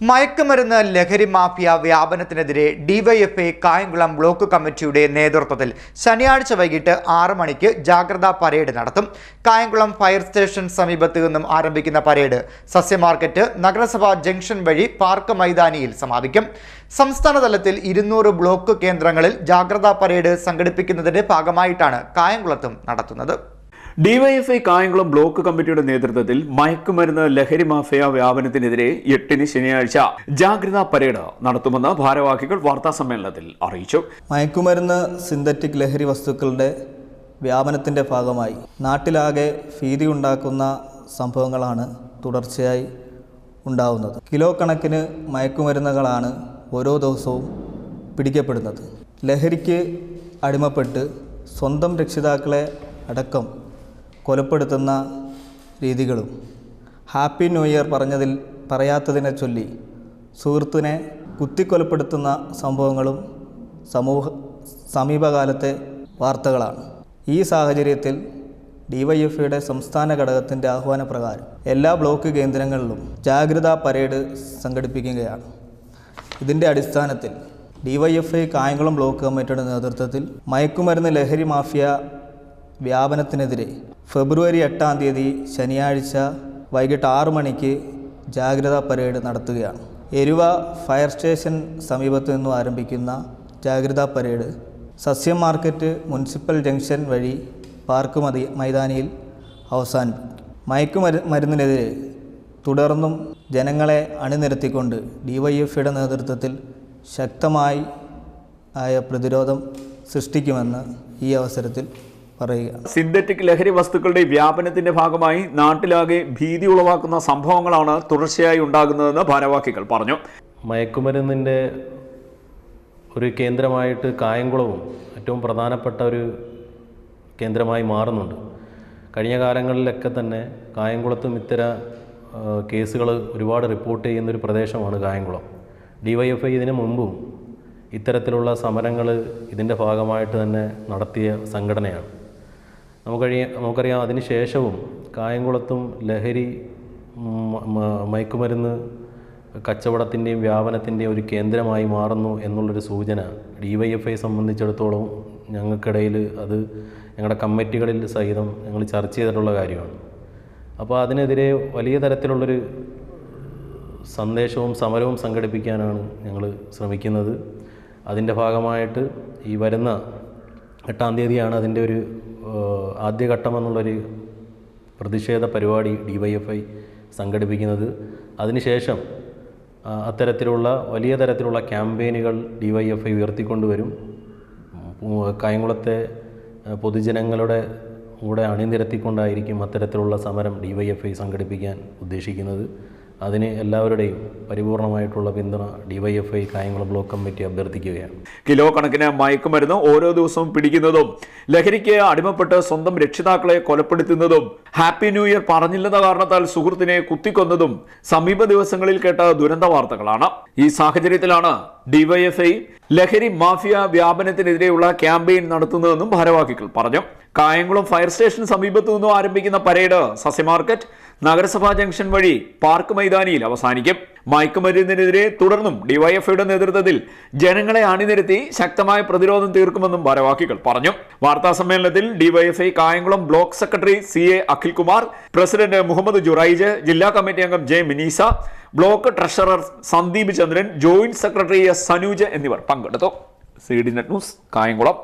മയക്കുമരുന്ന് ലഹരി mafia വ്യാപനത്തിനെതിരെ DYFI Kayamkulam block കമ്മിറ്റിയുടെ നേതൃത്വത്തിൽ ശനിയാഴ്ച വൈകിട്ട് 6 മണിക്ക് ജാഗ്രതാ പരേഡ് നടത്തും. കായംകുളം ഫയർ സ്റ്റേഷൻ സമീപത്ത് നിന്നും ആരംഭിക്കുന്ന പരേഡ് സസ്യമാർക്കറ്റ്, നഗരസഭാ ജംഗ്ഷൻ വഴി പാർക്ക് മൈതാനിയിൽ സമാപിക്കും. സംസ്ഥാന തലത്തിൽ 200 ബ്ലോക്ക് കേന്ദ്രങ്ങളിൽ ജാഗ്രതാ പരേഡ് സംഘടിപ്പിക്കുന്നതിന്റെ ഭാഗമായിട്ടാണ് കായംകുളത്തും നടത്തുന്നത്. ഡിവൈഎഫ്ഐ കായംകുളം ബ്ലോക്ക് കമ്മിറ്റിയുടെ നേതൃത്വത്തിൽ മയക്കുമരുന്ന് ലഹരി മാഫിയ വ്യാപനത്തിനെതിരെ 8-ന് ശനിയാഴ്ച ജാഗ്രതാ പരേഡ് നടത്തുമെന്ന് ഭാരവാഹികൾ വാർത്താസമ്മേളനത്തിൽ അറിയിച്ചു. മയക്കുമരുന്ന് സിന്തറ്റിക് ലഹരി വസ്തുക്കളുടെ വ്യാപനത്തിന്റെ ഭാഗമായി നാട്ടിലാകെ ഭീതി ഉണ്ടാക്കുന്ന സംഭവങ്ങളാണ് തുടർച്ചയായി ഉണ്ടാവുന്നത്. കിലോ കണക്കിന് മയക്കുമരുന്നുകളാണ് ഓരോ ദിവസവും പിടിക്കപ്പെടുന്നത്. ലഹരിക്ക് അടിമപ്പെട്ട് സ്വന്തം രക്ഷിതാക്കളെ അടക്കം കൊലപ്പെടുത്തുന്ന രീതികളും, ഹാപ്പി ന്യൂ ഇയർ പറയാത്തതിനെ ചൊല്ലി സുഹൃത്തിനെ കുത്തിക്കൊലപ്പെടുത്തുന്ന സംഭവങ്ങളും സമീപകാലത്തെ വാർത്തകളാണ്. ഈ സാഹചര്യത്തിൽ ഡിവൈഎഫ്ഐയുടെ സംസ്ഥാന ഘടകത്തിൻ്റെ ആഹ്വാനപ്രകാരം എല്ലാ ബ്ലോക്ക് കേന്ദ്രങ്ങളിലും ജാഗ്രതാ പരേഡ് സംഘടിപ്പിക്കുകയാണ്. ഇതിൻ്റെ അടിസ്ഥാനത്തിൽ ഡിവൈഎഫ്ഐ കായംകുളം ബ്ലോക്ക് കമ്മിറ്റിയുടെ നേതൃത്വത്തിൽ മയക്കുമരുന്ന് ലഹരി മാഫിയ വ്യാപനത്തിനെതിരെ ഫെബ്രുവരി 8-ാം തീയതി ശനിയാഴ്ച വൈകിട്ട് 6 മണിക്ക് ജാഗ്രതാ പരേഡ് നടത്തുകയാണ്. എരുവ ഫയർ സ്റ്റേഷൻ സമീപത്തു നിന്നും ആരംഭിക്കുന്ന ജാഗ്രതാ പരേഡ് സസ്യം മാർക്കറ്റ്, മുനിസിപ്പൽ ജംഗ്ഷൻ വഴി പാർക്ക് മൈതാനിയിൽ അവസാനിപ്പിക്കും. മയക്കുമരുന്നിനെതിരെ തുടർന്നും ജനങ്ങളെ അണിനിരത്തിക്കൊണ്ട് ഡിവൈഎഫ്ഐയുടെ നേതൃത്വത്തിൽ ശക്തമായ പ്രതിരോധം സൃഷ്ടിക്കുമെന്ന് ഈ അവസരത്തിൽ പറയുക. സിന്തറ്റിക് ലഹരി വസ്തുക്കളുടെ വ്യാപനത്തിന്റെ ഭാഗമായി നാട്ടിലാകെ ഭീതി ഉളവാക്കുന്ന സംഭവങ്ങളാണ് തുടർച്ചയായി ഉണ്ടാകുന്നതെന്ന് ഭാരവാഹികൾ പറഞ്ഞു. മയക്കുമരുന്നിൻ്റെ ഒരു കേന്ദ്രമായിട്ട് കായംകുളവും ഏറ്റവും പ്രധാനപ്പെട്ട ഒരു കേന്ദ്രമായി മാറുന്നുണ്ട്. കഴിഞ്ഞ കാലങ്ങളിലൊക്കെ തന്നെ കായംകുളത്തും ഇത്തരം കേസുകൾ ഒരുപാട് റിപ്പോർട്ട് ചെയ്യുന്നൊരു പ്രദേശമാണ് കായംകുളം. ഡിവൈഎഫ്ഐ ഇതിനു മുമ്പും ഇത്തരത്തിലുള്ള സമരങ്ങൾ ഇതിൻ്റെ ഭാഗമായിട്ട് തന്നെ നടത്തിയ സംഘടനയാണ്. നമുക്കറിയാം അതിന് ശേഷവും കായംകുളത്തും ലഹരി മയക്കുമരുന്ന് കച്ചവടത്തിൻ്റെയും വ്യാപനത്തിൻ്റെയും ഒരു കേന്ദ്രമായി മാറുന്നു എന്നുള്ളൊരു സൂചന ഡിവൈഎഫ്ഐ സംബന്ധിച്ചിടത്തോളം ഞങ്ങൾക്കിടയിൽ അത് ഞങ്ങളുടെ കമ്മിറ്റികളിൽ സഹിതം ഞങ്ങൾ ചർച്ച ചെയ്തിട്ടുള്ള കാര്യമാണ്. അപ്പോൾ അതിനെതിരെ വലിയ തരത്തിലുള്ളൊരു സന്ദേശവും സമരവും സംഘടിപ്പിക്കാനാണ് ഞങ്ങൾ ശ്രമിക്കുന്നത്. അതിൻ്റെ ഭാഗമായിട്ട് ഈ വരുന്ന 8-ാം തീയതിയാണ് അതിൻ്റെ ഒരു ആദ്യഘട്ടമെന്നുള്ളൊരു പ്രതിഷേധ പരിപാടി ഡിവൈഎഫ്ഐ സംഘടിപ്പിക്കുന്നത്. അതിനുശേഷം അത്തരത്തിലുള്ള വലിയ തരത്തിലുള്ള ക്യാമ്പയിനുകൾ ഡിവൈഎഫ്ഐ ഉയർത്തിക്കൊണ്ടുവരും. കായംകുളത്തെ പൊതുജനങ്ങളുടെ കൂടെ അണിനിരത്തിക്കൊണ്ടായിരിക്കും അത്തരത്തിലുള്ള സമരം ഡിവൈഎഫ്ഐ സംഘടിപ്പിക്കാൻ ഉദ്ദേശിക്കുന്നത്. അതിന് എല്ലാവരുടെയും പരിപൂർണമായിട്ടുള്ള പിന്തുണ ഡിവൈഎഫ്ഐ കായംകുളം ബ്ലോക്ക് കമ്മിറ്റി അഭ്യർത്ഥിക്കുകയാണ്. കിലോ കണക്കിന് മയക്കുമരുന്ന് ഓരോ ദിവസവും പിടിക്കുന്നതും, ലഹരിക്ക് അടിമപ്പെട്ട് സ്വന്തം രക്ഷിതാക്കളെ കൊലപ്പെടുത്തുന്നതും, ഹാപ്പി ന്യൂ ഇയർ പറഞ്ഞില്ലെന്ന കാരണത്താൽ സുഹൃത്തിനെ കുത്തിക്കൊന്നതും സമീപ ദിവസങ്ങളിൽ കേട്ട ദുരന്ത വാർത്തകളാണ്. ഈ സാഹചര്യത്തിലാണ് ഡിവൈഎഫ്ഐ ലഹരി മാഫിയ വ്യാപനത്തിനെതിരെയുള്ള ക്യാമ്പയിൻ നടത്തുന്നതെന്നും ഭാരവാഹികൾ പറഞ്ഞു. കായംകുളം ഫയർ സ്റ്റേഷൻ സമീപത്തു നിന്നും ആരംഭിക്കുന്ന പരേഡ് സസ്യമാർക്കറ്റ്, നഗരസഭാ ജംഗ്ഷൻ വഴി പാർക്ക് മൈതാനിയിൽ അവസാനിക്കും. മയക്കുമരുന്നിനെതിരെ തുടർന്നും ഡിവൈഎഫ്ഐയുടെ നേതൃത്വത്തിൽ ജനങ്ങളെ അണിനിരത്തി ശക്തമായ പ്രതിരോധം തീർക്കുമെന്നും ഭാരവാഹികൾ പറഞ്ഞു. വാർത്താ സമ്മേളനത്തിൽ DYFI Kayamkulam block secretary CA Akhilkumar, president Muhammad Juraij, ജില്ലാ കമ്മിറ്റി അംഗം J Minisa, block treasurer Sandeep Chandran, joint secretary S Sanuj എന്നിവർ പങ്കെടുത്തു. CDNet news Kayamkulam.